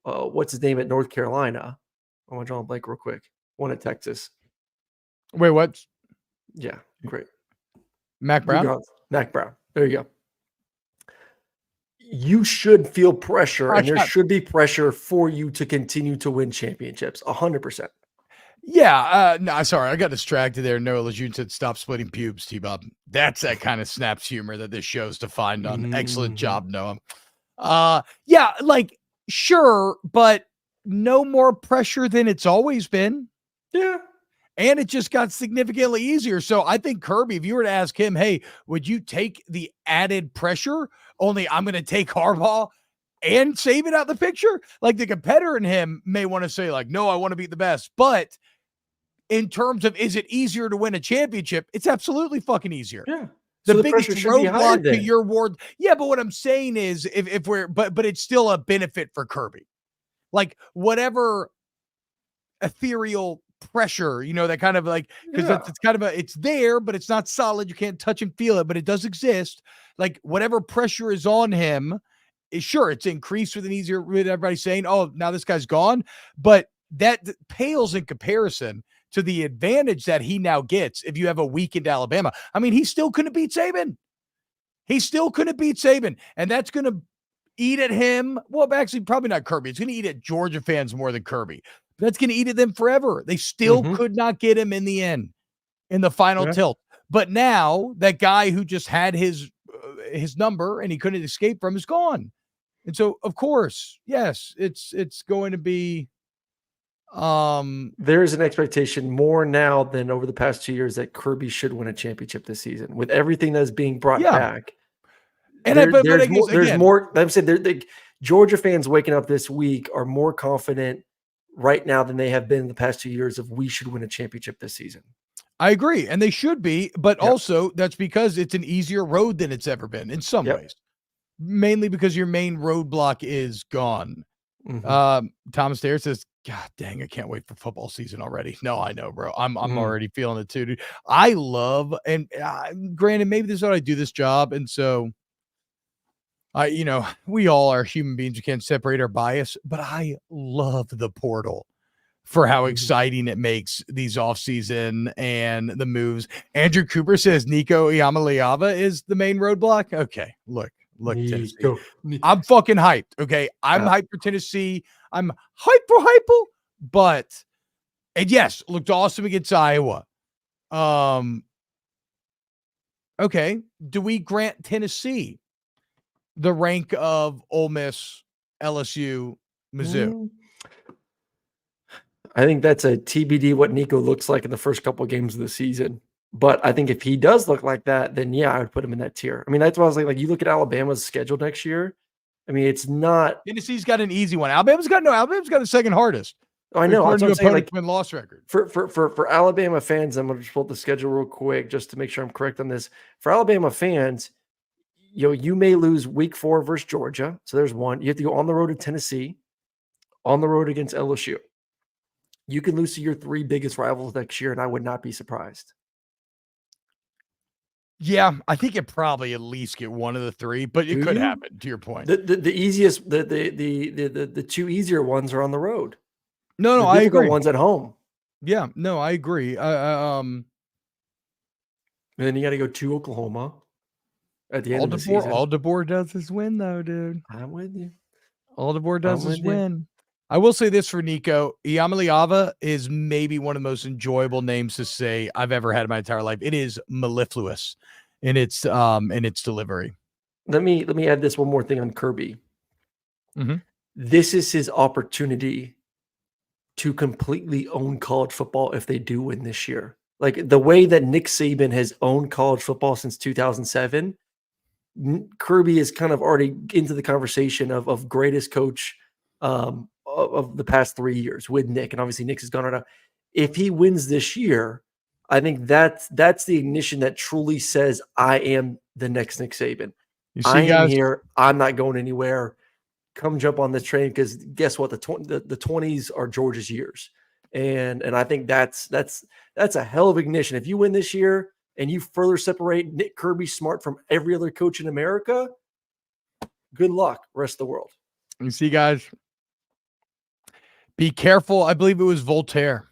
what's his name at North Carolina? I want to draw a blank real quick. One at Texas. Wait, what? Yeah, great. Mac Brown? Mac Brown. There you go. You should feel pressure, and there should be pressure for you to continue to win championships. 100%. Yeah. No, sorry. I got distracted there. Noah Lejeune said, stop splitting pubes, T-Bob. That's that kind of snaps humor that this show's defined on. Excellent job, Noah. Yeah, like, sure, but no more pressure than it's always been. Yeah. And it just got significantly easier. So I think Kirby, if you were to ask him, hey, would you take the added pressure? Only I'm going to take Harbaugh and Saban out the picture. Like, the competitor in him may want to say, like, no, I want to be the best. But in terms of, is it easier to win a championship? It's absolutely fucking easier. Yeah. The biggest roadblock to your ward. Yeah, but what I'm saying is if we're but it's still a benefit for Kirby. Like, whatever ethereal pressure, that kind of like, because it's kind of it's there, but it's not solid. You can't touch and feel it, but it does exist. Like, whatever pressure is on him, sure, it's increased with everybody saying, oh, now this guy's gone. But that pales in comparison to the advantage that he now gets if you have a weakened Alabama. I mean, he still couldn't beat Saban. And that's going to eat at him. Well, actually, probably not Kirby. It's going to eat at Georgia fans more than Kirby. That's going to eat at them forever. They still could not get him in the end, in the final tilt. But now that guy who just had his number and he couldn't escape from is gone. And so, of course, yes, it's going to be. There is an expectation more now than over the past 2 years that Kirby should win a championship this season with everything that's being brought back. And there's more. I'm saying Georgia fans waking up this week are more confident right now than they have been in the past 2 years of we should win a championship this season. I agree. And they should be, but also that's because it's an easier road than it's ever been in some ways, mainly because your main roadblock is gone. Thomas Dare says, God dang, I can't wait for football season already. No, I know, bro. I'm already feeling it too, dude. I love, and granted, maybe this is how I do this job. And so we all are human beings. You can't separate our bias, but I love the portal for how exciting it makes these offseason and the moves. Andrew Cooper says Nico Iamaleava is the main roadblock. Okay, look, Tennessee. I'm fucking hyped. Okay, I'm hyped for Tennessee. I'm hyper, but And yes, looked awesome against Iowa. Okay. Do we grant Tennessee the rank of Ole Miss, LSU, Mizzou? I think that's a TBD what Nico looks like in the first couple of games of the season. But I think if he does look like that, then yeah, I would put him in that tier. I mean, that's why I was like you look at Alabama's schedule next year. I mean, it's not. Tennessee's got an easy one. Alabama's got the second hardest. I know. That's what I'm saying. Like win-loss record. For Alabama fans, I'm going to just pull up the schedule real quick just to make sure I'm correct on this. For Alabama fans, you may lose week 4 versus Georgia. So there's one. You have to go on the road to Tennessee, on the road against LSU. You can lose to your 3 biggest rivals next year, and I would not be surprised. Yeah, I think it probably at least get one of the 3, but it could happen. To your point, the easiest, the 2 easier ones are on the road. No, I agree. Ones at home. Yeah, no, I agree. And then you got to go to Oklahoma at the end of the season. All DeBoer does is win, though, dude. I'm with you. All DeBoer does is win. I will say this for Nico. Iamaleava is maybe one of the most enjoyable names to say I've ever had in my entire life. It is mellifluous in its delivery. Let me add this one more thing on Kirby. Mm-hmm. This is his opportunity to completely own college football if they do win this year. Like the way that Nick Saban has owned college football since 2007, Kirby is kind of already into the conversation of greatest coach of the past 3 years with Nick, and obviously Nick has gone on. If he wins this year, I think that's the ignition that truly says I am the next Nick Saban. I am here. I'm not going anywhere. Come jump on this train because guess what? The 20s are Georgia's years, and I think that's a hell of ignition. If you win this year and you further separate Nick Kirby Smart from every other coach in America, good luck, rest of the world. You see, guys. Be careful. I believe it was Voltaire.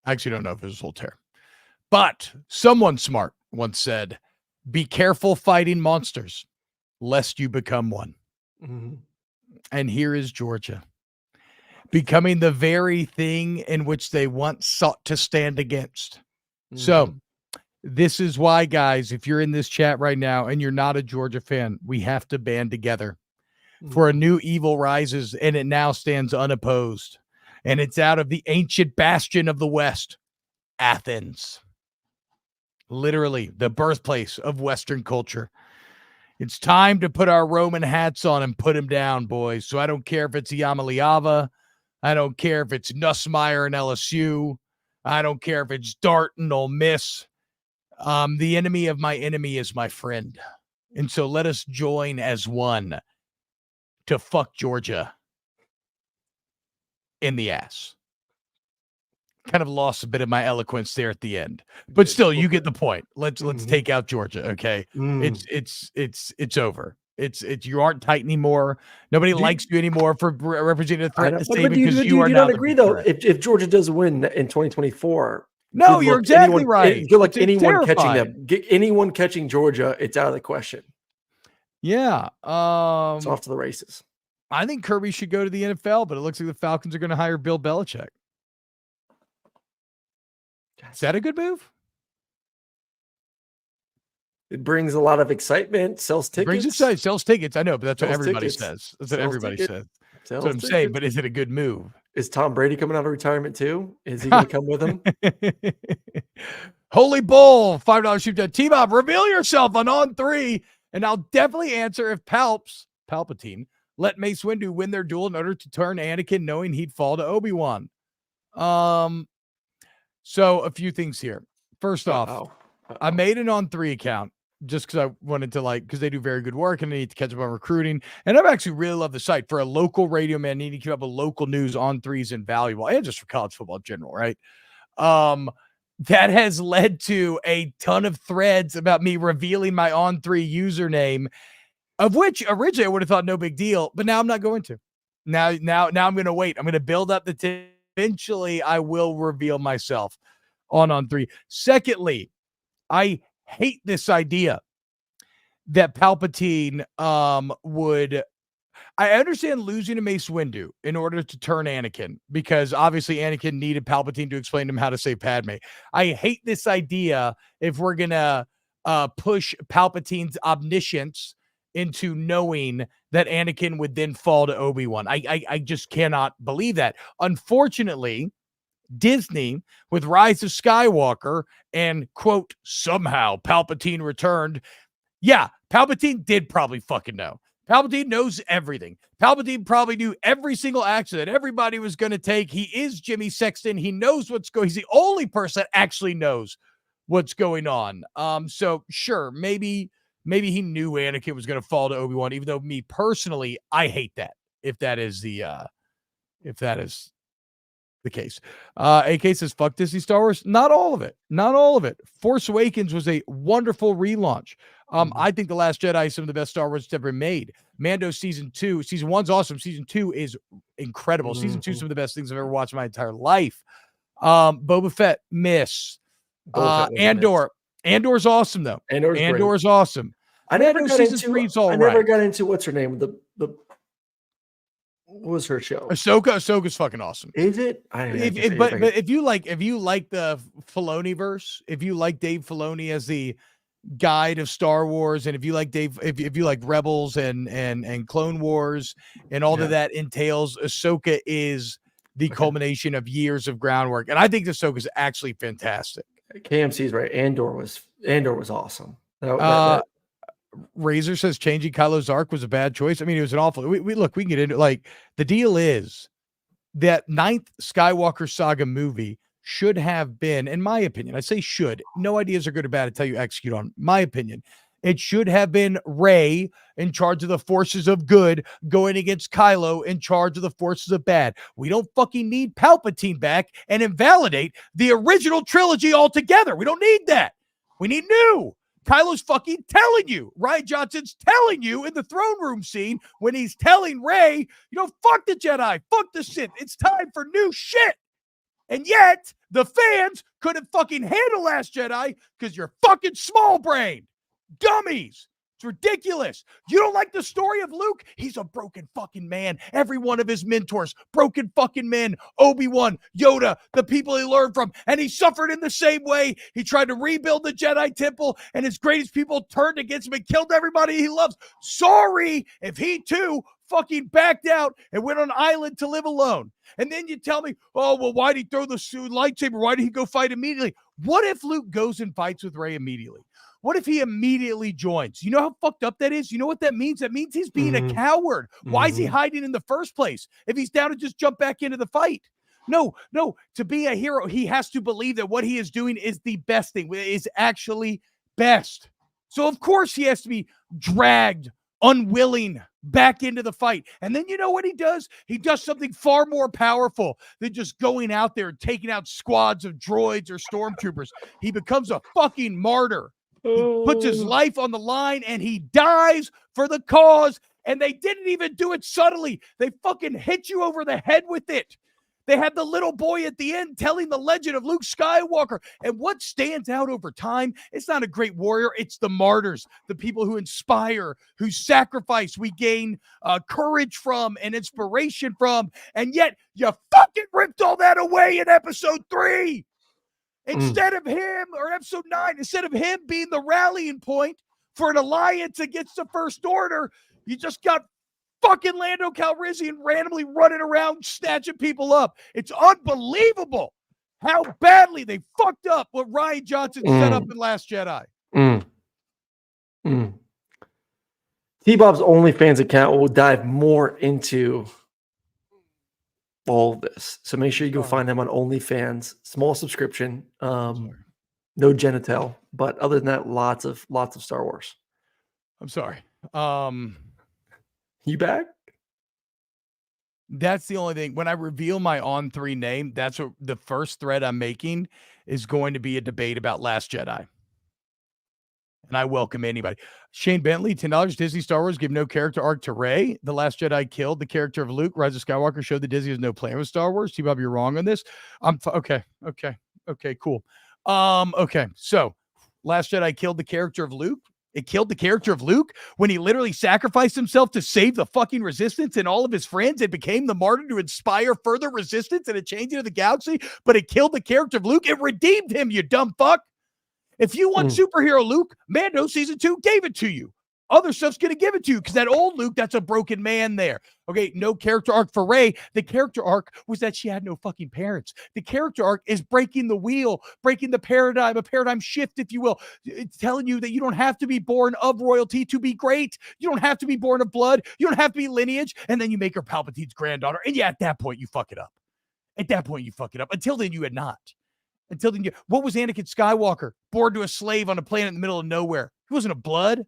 I actually don't know if it was Voltaire. But someone smart once said, be careful fighting monsters, lest you become one. Mm-hmm. And here is Georgia, becoming the very thing in which they once sought to stand against. Mm-hmm. So this is why, guys, if you're in this chat right now and you're not a Georgia fan, we have to band together. For a new evil rises, and it now stands unopposed. And it's out of the ancient bastion of the West, Athens. Literally, the birthplace of Western culture. It's time to put our Roman hats on and put them down, boys. So I don't care if it's Iamaleava. I don't care if it's Nussmeier and LSU. I don't care if it's Dart and Ole Miss. The enemy of my enemy is my friend. And so let us join as one to fuck Georgia in the ass. Kind of lost a bit of my eloquence there at the end, but still, you get the point. Let's take out Georgia. Okay, it's over. It's you aren't tight anymore. Nobody likes you anymore for representing a threat to Saban because you are not. You don't agree though. If Georgia does win in 2024, no, you're exactly right. Good luck anyone catching them. Anyone catching Georgia, it's out of the question. Yeah. It's off to the races. I think Kirby should go to the NFL, but it looks like the Falcons are going to hire Bill Belichick. Is that a good move? It brings a lot of excitement, sells tickets. Sells tickets. I know, but that's what everybody says. That's what everybody says. That's what I'm saying, but is it a good move? Is Tom Brady coming out of retirement too? Is he going to come with him? Holy Bull, $5 shoot down. T-Bob, reveal yourself on 3, and I'll definitely answer if Palpatine, let Mace Windu win their duel in order to turn Anakin, knowing he'd fall to Obi-Wan. So a few things here. First off, I made an on 3 account just because I wanted to because they do very good work and I need to catch up on recruiting. And I've actually really loved the site for a local radio man needing to keep up with local news. On 3 is invaluable, and just for college football in general, right? That has led to a ton of threads about me revealing my on 3 username, of which originally I would have thought no big deal, but now I'm not going to. Now I'm going to wait. I'm going to build up the eventually I will reveal myself on 3. Secondly, I hate this idea that Palpatine would I understand losing to Mace Windu in order to turn Anakin, because obviously Anakin needed Palpatine to explain to him how to say Padme. I hate this idea if we're going to push Palpatine's omniscience into knowing that Anakin would then fall to Obi-Wan. I just cannot believe that. Unfortunately, Disney, with Rise of Skywalker and, quote, somehow Palpatine returned. Yeah, Palpatine did probably fucking know. Palpatine knows everything. Palpatine probably knew every single action that everybody was going to take. He is Jimmy Sexton. He knows what's going. He's the only person that actually knows what's going on. So sure, maybe he knew Anakin was going to fall to Obi-Wan, even though me personally, I hate that. If that is the case. AK says, fuck Disney Star Wars. Not all of it. Not all of it. Force Awakens was a wonderful relaunch. I think The Last Jedi is some of the best Star Wars ever made. Mando season 1's awesome. Season 2 is incredible. Season 2 is some of the best things I've ever watched in my entire life. Boba Fett, miss. Andor. Andor's awesome though. Andor's awesome. I never got into what's her name? What was her show? Ahsoka's fucking awesome. Is it? But if you like the Filoni verse, if you like Dave Filoni as the guide of Star Wars, and if you like if you like Rebels and Clone Wars and all that entails, Ahsoka is the culmination of years of groundwork, and I think Ahsoka is actually fantastic. KMC's right. Andor was awesome. Razor says changing Kylo's arc was a bad choice. I mean, it was an awful. We can get into, like, the deal is that 9th Skywalker saga movie should have been, in my opinion, I say should, no ideas are good or bad until you execute on my opinion. It should have been Rey in charge of the forces of good going against Kylo in charge of the forces of bad. We don't fucking need Palpatine back and invalidate the original trilogy altogether. We don't need that. We need new. Kylo's fucking telling you, Rian Johnson's telling you in the throne room scene when he's telling Rey, fuck the Jedi, fuck the Sith. It's time for new shit. And yet the fans couldn't fucking handle Last Jedi because you're fucking small-brained. Dummies. It's ridiculous. You don't like the story of Luke? He's a broken fucking man. Every one of his mentors, broken fucking men. Obi-Wan, Yoda, the people he learned from. And he suffered in the same way. He tried to rebuild the Jedi Temple, and his greatest people turned against him and killed everybody he loves. Sorry if he too fucking backed out and went on an island to live alone. And then you tell me, oh, well, why did he throw the lightsaber? Why did he go fight immediately? What if Luke goes and fights with Rey immediately? What if he immediately joins? You know how fucked up that is? You know what that means? That means he's being a coward. Why is he hiding in the first place if he's down to just jump back into the fight? No. To be a hero, he has to believe that what he is doing is the best thing, is actually best. So, of course, he has to be dragged, unwilling, back into the fight. And then you know what he does? He does something far more powerful than just going out there and taking out squads of droids or stormtroopers. He becomes a fucking martyr. He puts his life on the line and he dies for the cause. And they didn't even do it subtly. They fucking hit you over the head with it. They had the little boy at the end telling the legend of Luke Skywalker. And what stands out over time, it's not a great warrior. It's the martyrs, the people who inspire, who sacrifice, we gain courage from and inspiration from. And yet you fucking ripped all that away in episode 3. Instead of him, or episode 9, instead of him being the rallying point for an alliance against the First Order, you just got fucking Lando Calrissian randomly running around snatching people up. It's unbelievable how badly they fucked up what Rian Johnson set up in Last Jedi. T-Bob's OnlyFans account will dive more into all of this, so make sure you go find them on OnlyFans. Small subscription, no genital, but other than that, lots of Star Wars. I'm sorry. You back? That's the only thing. When I reveal my On3 name, that's what the first thread I'm making is going to be a debate about Last Jedi. And I welcome anybody. Shane Bentley, $10. Disney Star Wars give no character arc to Rey. The Last Jedi killed the character of Luke. Rise of Skywalker showed that Disney has no plan with Star Wars. T-Bob, you're wrong on this. Okay, cool. Okay, so Last Jedi killed the character of Luke. It killed the character of Luke when he literally sacrificed himself to save the fucking resistance and all of his friends. It became the martyr to inspire further resistance and a changing of the galaxy, but it killed the character of Luke. It redeemed him, you dumb fuck. If you want superhero Luke, Mando season 2 gave it to you. Other stuff's going to give it to you because that old Luke, that's a broken man there. Okay, no character arc for Rey. The character arc was that she had no fucking parents. The character arc is breaking the wheel, breaking the paradigm, a paradigm shift, if you will. It's telling you that you don't have to be born of royalty to be great. You don't have to be born of blood. You don't have to be lineage. And then you make her Palpatine's granddaughter. And yeah, at that point, you fuck it up. At that point, you fuck it up. Until then, you had not. Until then, what was Anakin Skywalker? Born to a slave on a planet in the middle of nowhere. He wasn't a blood.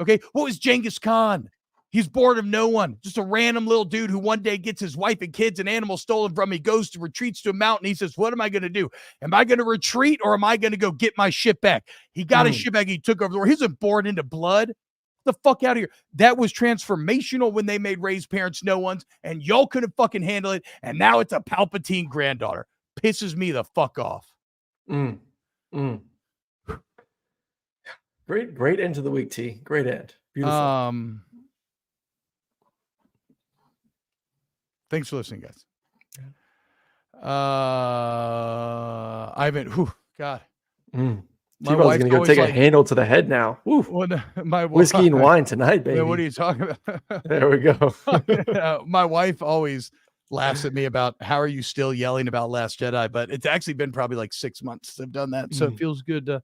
Okay. What was Genghis Khan? He's born of no one. Just a random little dude who one day gets his wife and kids and animals stolen from him. He goes to retreats to a mountain. He says, what am I going to do? Am I going to retreat or am I going to go get my shit back? He got his shit back. He took over the world. He wasn't born into blood. The fuck out of here. That was transformational when they made Rey's parents no ones, and y'all couldn't fucking handle it. And now it's a Palpatine granddaughter. Pisses me the fuck off. Great end to the week, T. Great end. Beautiful. Thanks for listening, guys. Ivan, God. My wife's going to go take a handle to the head now. My whiskey and wine tonight, baby. Man, what are you talking about? There we go. My wife always laughs at me about how are you still yelling about Last Jedi, but it's actually been probably like 6 months since I've done that, so it feels good to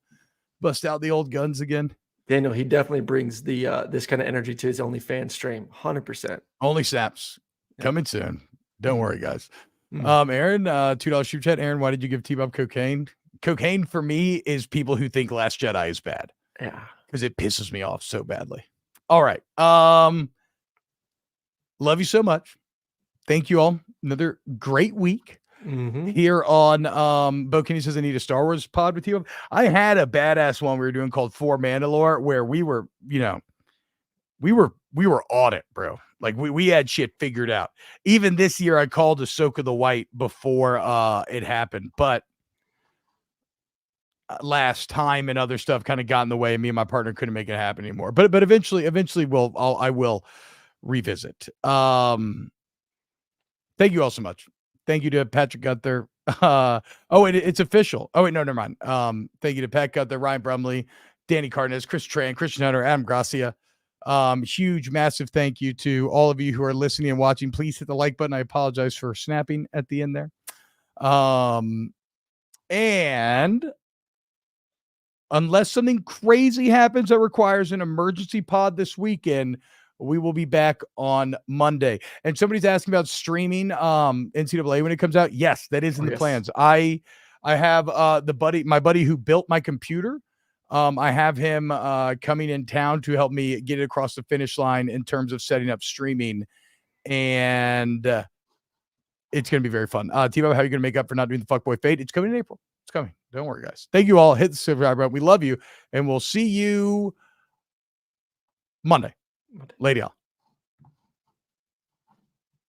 bust out the old guns again. Daniel, he definitely brings the this kind of energy to his OnlyFans stream. 100%. Only snaps coming soon. Don't worry, guys. Aaron, $2 super chat. Aaron, why did you give T-Bob cocaine? Cocaine for me is people who think Last Jedi is bad. Yeah, because it pisses me off so badly. All right. Love you so much. Thank you all. Another great week here on Bo Kenny Says I Need a Star Wars pod with you. I had a badass one we were doing called For Mandalore where we were, we were on it, bro. Like we had shit figured out. Even this year I called Ahsoka the White before it happened, but last time and other stuff kind of got in the way, and me and my partner couldn't make it happen anymore. But eventually I will revisit. Thank you all so much. Thank you to Patrick Gunther. It's official. Oh wait, no, never mind. Thank you to Pat Gunther, Ryan Brumley, Danny Cardenas, Chris Tran, Christian Hunter, Adam Gracia. Huge, massive thank you to all of you who are listening and watching. Please hit the like button. I apologize for snapping at the end there. And unless something crazy happens that requires an emergency pod this weekend, we will be back on Monday. And somebody's asking about streaming NCAA when it comes out. Yes, that is in the plans. I have my buddy who built my computer. I have him coming in town to help me get it across the finish line in terms of setting up streaming. And it's going to be very fun. T-Bob, how are you going to make up for not doing the Fuckboy Fade? It's coming in April. It's coming. Don't worry, guys. Thank you all. Hit the subscribe button. We love you. And we'll see you Monday. Lady all.